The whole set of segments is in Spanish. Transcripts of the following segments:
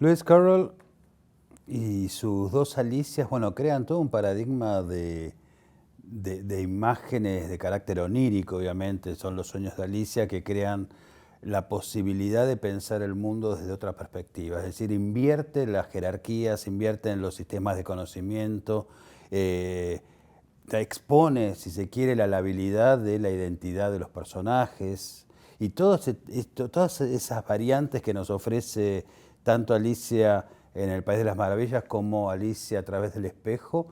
Lewis Carroll y sus dos Alicias, bueno, crean todo un paradigma de imágenes de carácter onírico, obviamente, son los sueños de Alicia que crean la posibilidad de pensar el mundo desde otra perspectiva, es decir, invierte las jerarquías, invierte en los sistemas de conocimiento, te expone, si se quiere, la labilidad de la identidad de los personajes y todas esas variantes que nos ofrece tanto Alicia en el País de las Maravillas como Alicia a través del espejo,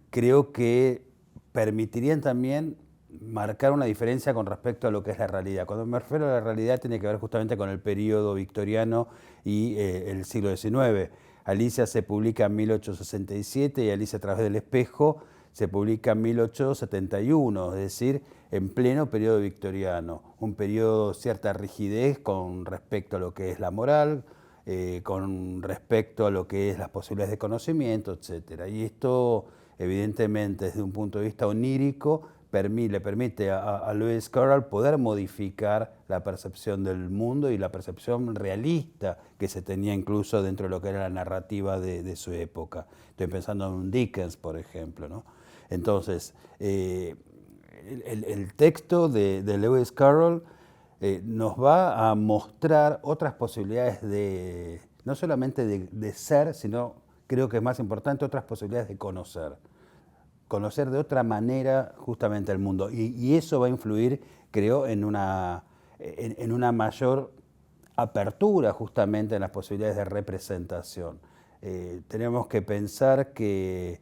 creo que permitirían también marcar una diferencia con respecto a lo que es la realidad. Cuando me refiero a la realidad tiene que ver justamente con el periodo victoriano y el siglo XIX. Alicia se publica en 1867 y Alicia a través del espejo se publica en 1871, es decir, en pleno periodo victoriano, un periodo de cierta rigidez con respecto a lo que es la moral, con respecto a lo que es las posibilidades de conocimiento, etc. Y esto, evidentemente, desde un punto de vista onírico, le permite a Lewis Carroll poder modificar la percepción del mundo y la percepción realista que se tenía incluso dentro de lo que era la narrativa de su época. Estoy pensando en un Dickens, por ejemplo, ¿no? Entonces, el texto de Lewis Carroll nos va a mostrar otras posibilidades no solamente de ser, sino, creo que es más importante, otras posibilidades de conocer de otra manera justamente el mundo. Y eso va a influir, creo, en una mayor apertura justamente en las posibilidades de representación. Tenemos que pensar que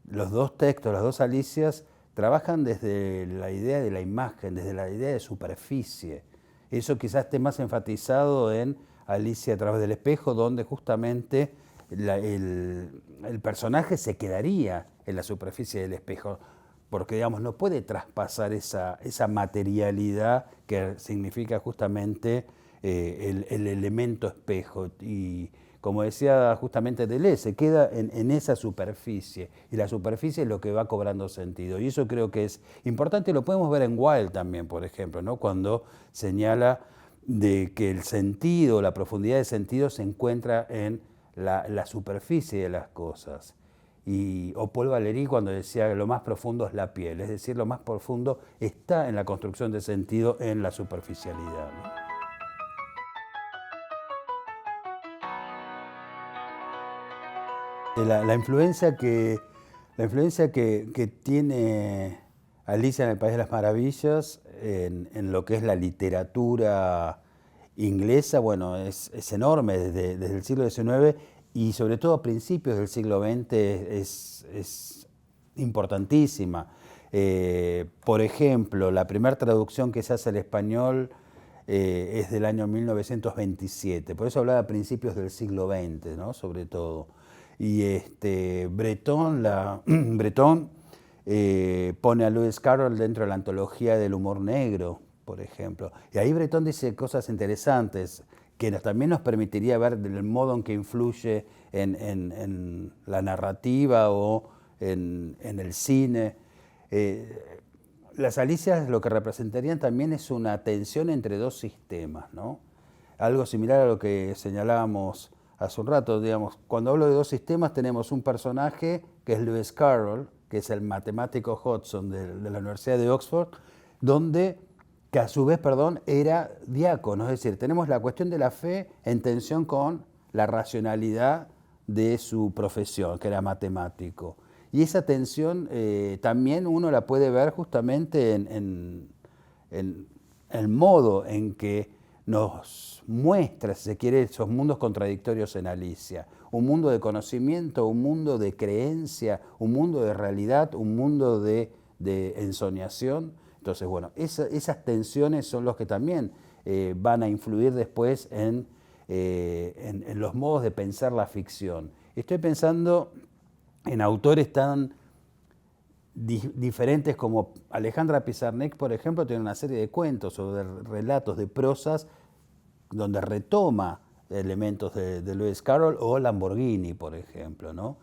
los dos textos, las dos Alicias, trabajan desde la idea de la imagen, desde la idea de superficie. Eso quizás esté más enfatizado en Alicia a través del espejo, donde justamente el personaje se quedaría en la superficie del espejo, porque digamos, no puede traspasar esa materialidad que significa justamente el elemento espejo. Y como decía justamente Deleuze, se queda en esa superficie, y la superficie es lo que va cobrando sentido. Y eso creo que es importante, y lo podemos ver en Wilde también, por ejemplo, ¿no? Cuando señala de que el sentido, la profundidad de sentido se encuentra en la superficie de las cosas. O Paul Valéry cuando decía que lo más profundo es la piel, es decir, lo más profundo está en la construcción de sentido, en la superficialidad, ¿no? La influencia que tiene Alicia en el País de las Maravillas en lo que es la literatura inglesa, bueno, es enorme desde el siglo XIX y sobre todo a principios del siglo XX es importantísima. Por ejemplo, la primera traducción que se hace al español es del año 1927, por eso hablaba a principios del siglo XX, ¿no? Sobre todo. Y Breton pone a Lewis Carroll dentro de la antología del humor negro, por ejemplo. Y ahí Breton dice cosas interesantes que también nos permitiría ver el modo en que influye en la narrativa o en el cine. Las Alicias lo que representarían también es una tensión entre dos sistemas, ¿no? Algo similar a lo que señalábamos hace un rato, digamos, cuando hablo de dos sistemas tenemos un personaje que es Lewis Carroll, que es el matemático Hodgson de la Universidad de Oxford, que a su vez, perdón, era diácono, es decir, tenemos la cuestión de la fe en tensión con la racionalidad de su profesión, que era matemático. Y esa tensión también uno la puede ver justamente en el modo en que nos muestra, si se quiere, esos mundos contradictorios en Alicia. Un mundo de conocimiento, un mundo de creencia, un mundo de realidad, un mundo de ensoñación. Entonces, bueno, esas tensiones son los que también van a influir después en los modos de pensar la ficción. Estoy pensando en autores tan diferentes como Alejandra Pizarnik, por ejemplo, tiene una serie de cuentos o de relatos de prosas donde retoma elementos de Lewis Carroll, o Lamborghini, por ejemplo, ¿no?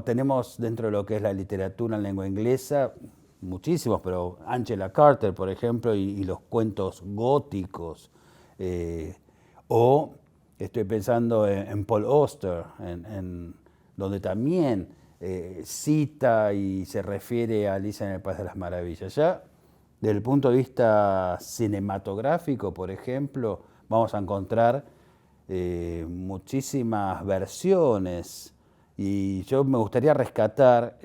Tenemos dentro de lo que es la literatura en lengua inglesa muchísimos, pero Angela Carter, por ejemplo, y los cuentos góticos, o Estoy pensando en Paul Auster, donde también cita y se refiere a Alicia en el País de las Maravillas. Ya desde el punto de vista cinematográfico, por ejemplo, vamos a encontrar muchísimas versiones y yo me gustaría rescatar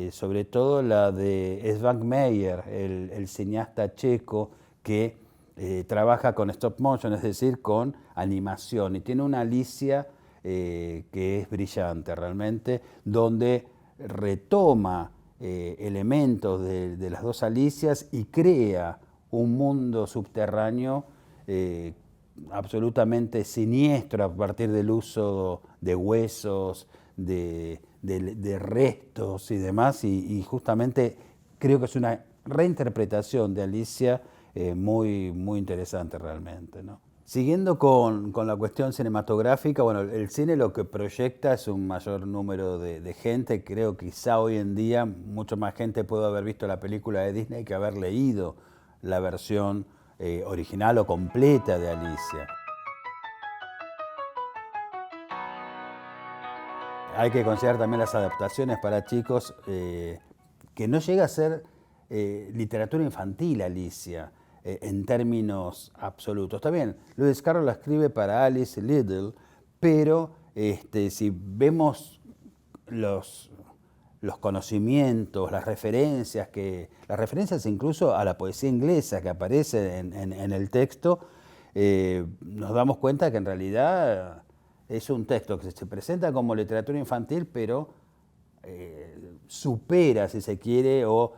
sobre todo la de Svend Meyer, el cineasta checo que trabaja con stop motion, es decir, con animación, y tiene una Alicia que es brillante realmente, donde retoma elementos de las dos Alicias y crea un mundo subterráneo absolutamente siniestro a partir del uso de huesos, de restos y demás, y justamente creo que es una reinterpretación de Alicia muy, muy interesante realmente, ¿no? Siguiendo con la cuestión cinematográfica, bueno, el cine lo que proyecta es un mayor número de gente. Creo que quizá hoy en día mucho más gente puede haber visto la película de Disney que haber leído la versión original o completa de Alicia. Hay que considerar también las adaptaciones para chicos, que no llega a ser literatura infantil Alicia, en términos absolutos. Está bien, Lewis Carroll la escribe para Alice Liddell, pero si vemos los conocimientos, las referencias incluso a la poesía inglesa que aparece en el texto, nos damos cuenta que en realidad es un texto que se presenta como literatura infantil, pero supera, si se quiere, o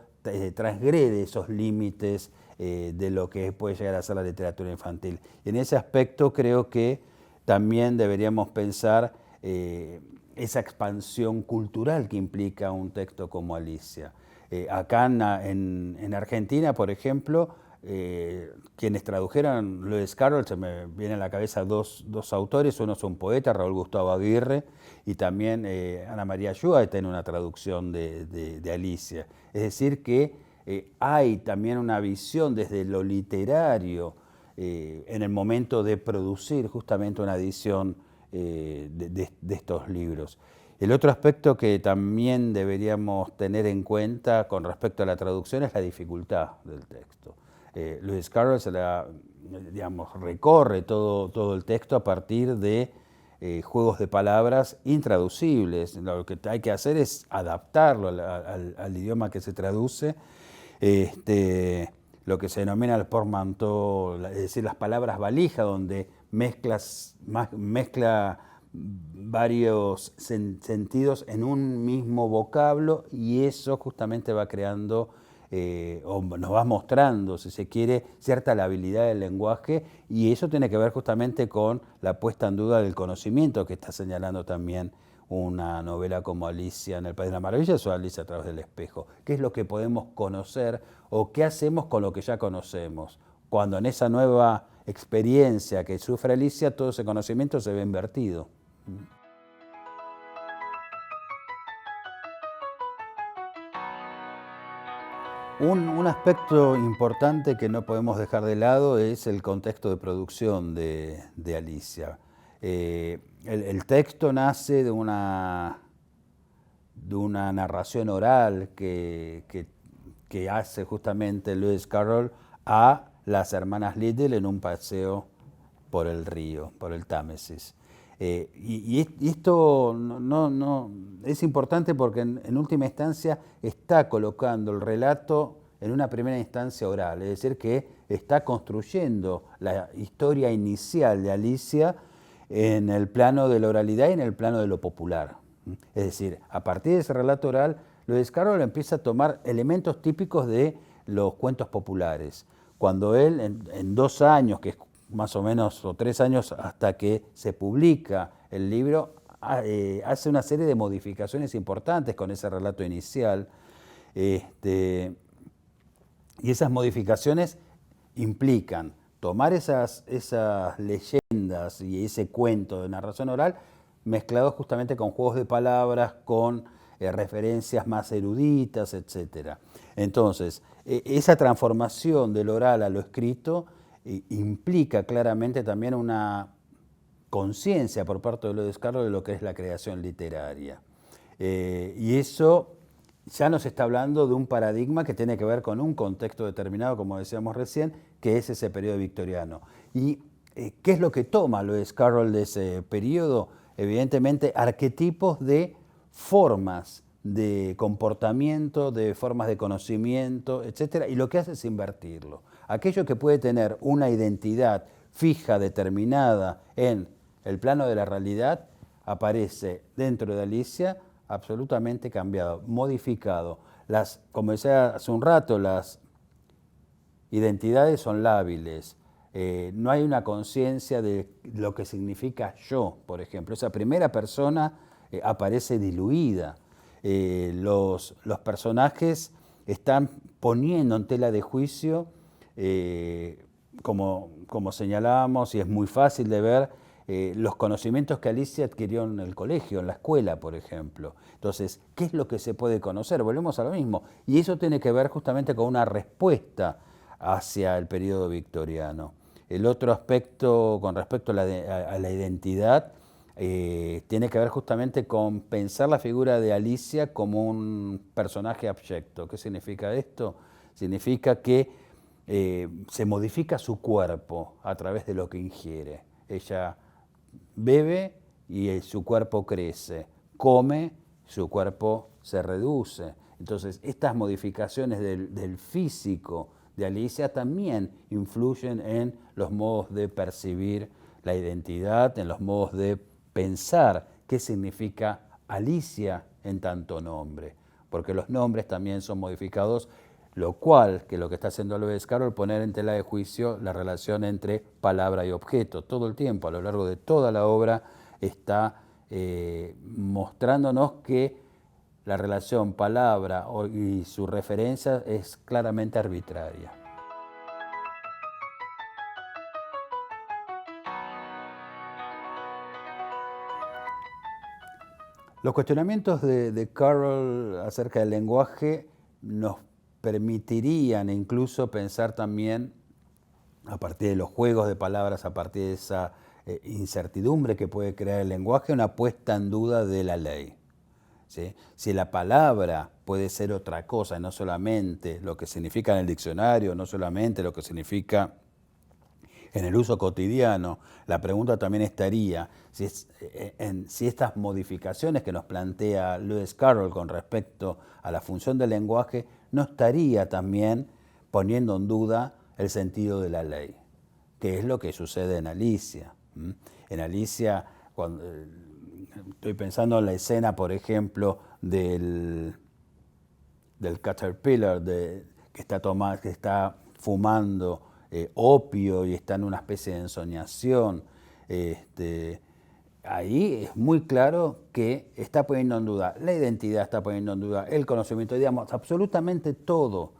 transgrede esos límites de lo que puede llegar a ser la literatura infantil. Y en ese aspecto creo que también deberíamos pensar esa expansión cultural que implica un texto como Alicia. Acá en Argentina, por ejemplo, quienes tradujeron Lewis Carroll, se me vienen a la cabeza dos autores. Uno es un poeta, Raúl Gustavo Aguirre, y también Ana María Ayúa tiene una traducción de Alicia. Es decir que hay también una visión desde lo literario en el momento de producir justamente una edición de estos libros. El otro aspecto que también deberíamos tener en cuenta con respecto a la traducción es la dificultad del texto. Lewis Carroll recorre todo el texto a partir de juegos de palabras intraducibles. Lo que hay que hacer es adaptarlo al idioma que se traduce, lo que se denomina el portmanteau, es decir, las palabras valija, donde mezcla varios sentidos en un mismo vocablo, y eso justamente va creando o nos va mostrando, si se quiere, cierta labilidad del lenguaje, y eso tiene que ver justamente con la puesta en duda del conocimiento que está señalando también una novela como Alicia en el País de las Maravillas o Alicia a través del espejo. ¿Qué es lo que podemos conocer o qué hacemos con lo que ya conocemos? Cuando en esa nueva experiencia que sufre Alicia, todo ese conocimiento se ve invertido. Un aspecto importante que no podemos dejar de lado es el contexto de producción de Alicia. El texto nace de una narración oral que hace justamente Lewis Carroll a las hermanas Liddell en un paseo por el río, por el Támesis. Y esto no es importante porque en última instancia está colocando el relato en una primera instancia oral, es decir, que está construyendo la historia inicial de Alicia en el plano de la oralidad y en el plano de lo popular. Es decir, a partir de ese relato oral, Lewis Carroll empieza a tomar elementos típicos de los cuentos populares. Cuando él, en 2 años, que es más o menos, o 3 años hasta que se publica el libro, hace una serie de modificaciones importantes con ese relato inicial. Y esas modificaciones implican tomar esas leyendas y ese cuento de narración oral mezclados justamente con juegos de palabras, con referencias más eruditas, etc. Entonces, esa transformación del oral a lo escrito implica claramente también una conciencia por parte de Lewis Carroll de lo que es la creación literaria. Y eso ya nos está hablando de un paradigma que tiene que ver con un contexto determinado, como decíamos recién, que es ese periodo victoriano. ¿Y qué es lo que toma Lewis Carroll de ese periodo? Evidentemente, arquetipos de formas de comportamiento, de formas de conocimiento, etc. Y lo que hace es invertirlo. Aquello que puede tener una identidad fija, determinada en el plano de la realidad, aparece dentro de Alicia absolutamente cambiado, modificado. Como decía hace un rato, las identidades son lábiles. No hay una conciencia de lo que significa yo, por ejemplo. Esa primera persona aparece diluida. Los personajes están poniendo en tela de juicio, como señalábamos, y es muy fácil de ver, los conocimientos que Alicia adquirió en el colegio, en la escuela, por ejemplo. Entonces, ¿qué es lo que se puede conocer? Volvemos a lo mismo. Y eso tiene que ver justamente con una respuesta hacia el periodo victoriano. El otro aspecto con respecto a la identidad tiene que ver justamente con pensar la figura de Alicia como un personaje abyecto. ¿Qué significa esto? Significa que se modifica su cuerpo a través de lo que ingiere. Ella bebe y su cuerpo crece, come, su cuerpo se reduce. Entonces, estas modificaciones del físico de Alicia también influyen en los modos de percibir la identidad, en los modos de pensar qué significa Alicia en tanto nombre, porque los nombres también son modificados, lo cual, que lo que está haciendo Lewis Carroll, poner en tela de juicio la relación entre palabra y objeto. Todo el tiempo, a lo largo de toda la obra, está mostrándonos que la relación palabra y su referencia es claramente arbitraria. Los cuestionamientos de Carroll acerca del lenguaje nos permitirían incluso pensar también, a partir de los juegos de palabras, a partir de esa incertidumbre que puede crear el lenguaje, una puesta en duda de la ley. ¿Sí? Si la palabra puede ser otra cosa, no solamente lo que significa en el diccionario, no solamente lo que significa en el uso cotidiano, la pregunta también estaría si estas modificaciones que nos plantea Lewis Carroll con respecto a la función del lenguaje no estaría también poniendo en duda el sentido de la ley, que es lo que sucede en Alicia. En Alicia, cuando estoy pensando en la escena, por ejemplo, del caterpillar que está fumando opio y está en una especie de ensoñación. Ahí es muy claro que está poniendo en duda la identidad, está poniendo en duda el conocimiento, digamos, absolutamente todo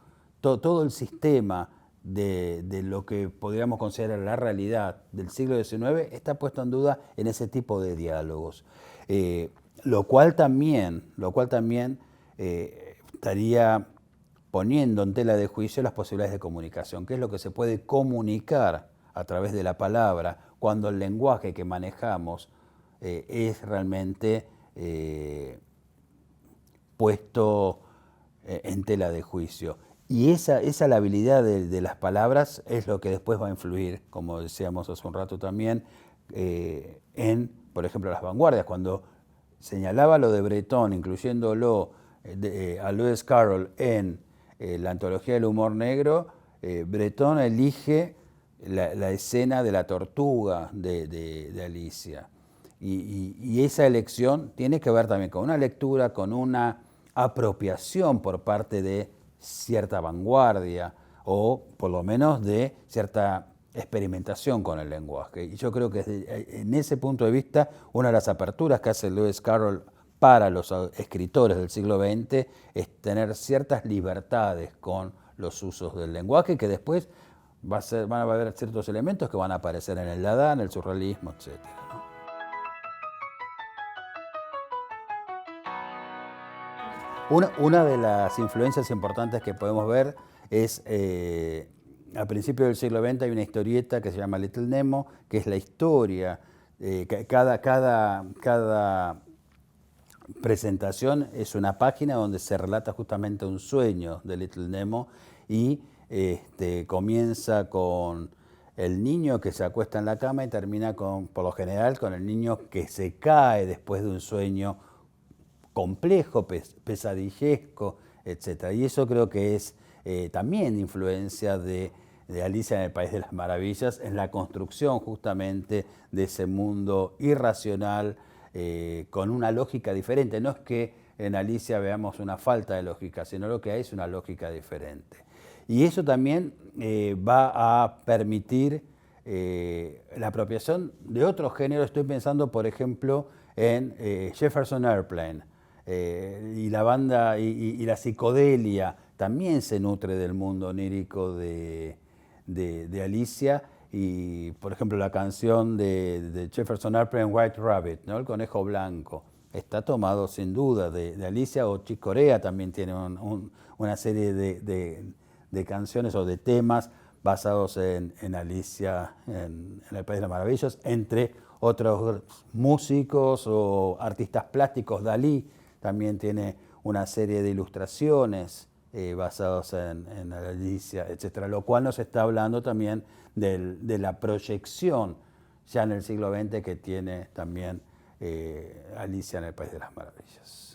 el sistema de lo que podríamos considerar la realidad del siglo XIX está puesto en duda en ese tipo de diálogos. Lo cual también estaría poniendo en tela de juicio las posibilidades de comunicación, qué es lo que se puede comunicar a través de la palabra cuando el lenguaje que manejamos es realmente puesto en tela de juicio. Y esa labilidad de las palabras es lo que después va a influir, como decíamos hace un rato también, en, por ejemplo, las vanguardias. Cuando señalaba lo de Breton, incluyéndolo a Lewis Carroll en la antología del humor negro, Breton elige la escena de la tortuga de Alicia. Y esa elección tiene que ver también con una lectura, con una apropiación por parte de cierta vanguardia o por lo menos de cierta experimentación con el lenguaje. Y yo creo que en ese punto de vista, una de las aperturas que hace Lewis Carroll para los escritores del siglo XX es tener ciertas libertades con los usos del lenguaje, que después van a haber ciertos elementos que van a aparecer en el Dada, en el surrealismo, etc. Una de las influencias importantes que podemos ver es, a principios del siglo XX hay una historieta que se llama Little Nemo, que es la historia cada presentación es una página donde se relata justamente un sueño de Little Nemo y comienza con el niño que se acuesta en la cama y termina por lo general con el niño que se cae después de un sueño complejo, pesadillesco, etc. Y eso creo que es también influencia de Alicia en el País de las Maravillas, en la construcción justamente de ese mundo irracional con una lógica diferente. No es que en Alicia veamos una falta de lógica, sino lo que hay es una lógica diferente. Y eso también va a permitir la apropiación de otros géneros. Estoy pensando, por ejemplo, en Jefferson Airplane. Y la banda y la psicodelia también se nutre del mundo onírico de Alicia. Y, por ejemplo, la canción de Jefferson Airplane, White Rabbit, ¿no? El conejo blanco, está tomado sin duda de Alicia, o Chick Corea también tiene una serie de canciones o de temas basados en Alicia en el País de las Maravillas, entre otros músicos o artistas plásticos. Dalí también tiene una serie de ilustraciones basados en Alicia, etcétera, lo cual nos está hablando también de la proyección ya en el siglo XX que tiene también Alicia en el País de las Maravillas.